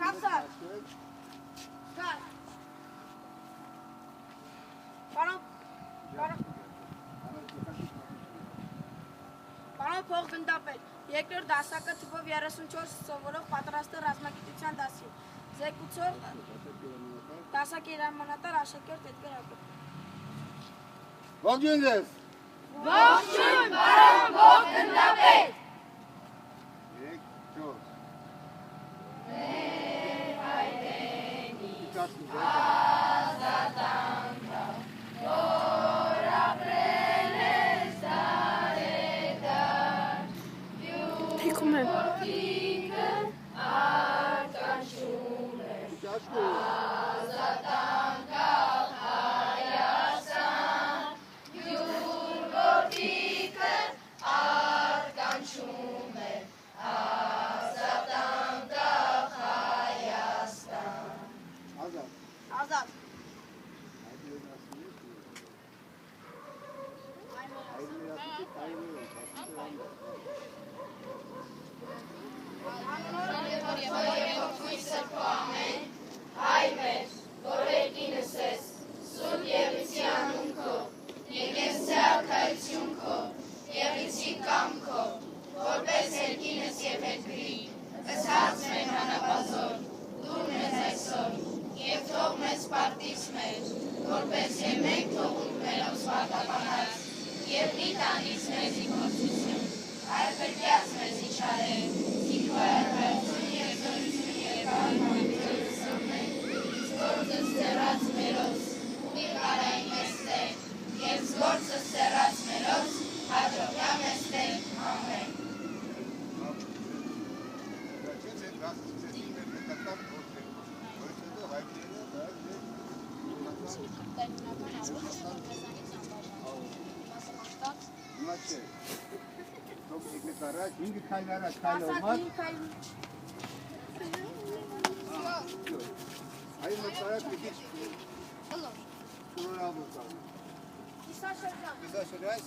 Kapsar. Kar. Պարոն փոխգնդապետ, երկրորդ դասակը թվով 34 սովորող պատրաստ է ռազմագիտության դասի։ Զեկուցող դասակի հրամանատար աշակերտ Էդգար Հակոբյան։ Ողջույն ձեզ։ Ողջույն, պարոն փոխգնդապետ։ 3-4 Մեր հայրենի ազատանքը, որ ապրել ես տարեդար, որդիքը արտանշում էր, ազատանկավ Հայաստան, յուր որդիքը արտանշում էր, ազատանկավ Հայաստան։ Ազատ։ Հայ մեր, որ երկինս ես, սուրբ եղիցի անուն քո, եկես ձեռքայություն քո, եղիցի կամքո, որպես երկինս և երկրի, ըսած մեր հանապազոր, դուր մեզ այսօր, և թող մեզ պարտից մեր, որպես և մենք թողում մերով սպարտապանած, և մի տանից մեզի գործություն, այլ պետյաց մեզի չարել, իքվայրվերցուն և զորություն և արմանքրություն մենք, զգործս ծերած մերոց, մի կարային մեզ տեղ, և զգործս ծերած մերոց, հաջողյա մեզ տեղ, ամեն։ Հիմա չէ, թող եկեք առաջ, 5 քայլ առաջ, քայլով մատ։ Այ մտարակ մի քիչ շնորհավոր կան։ Իսա Շրջան։ Իսա Շրջան։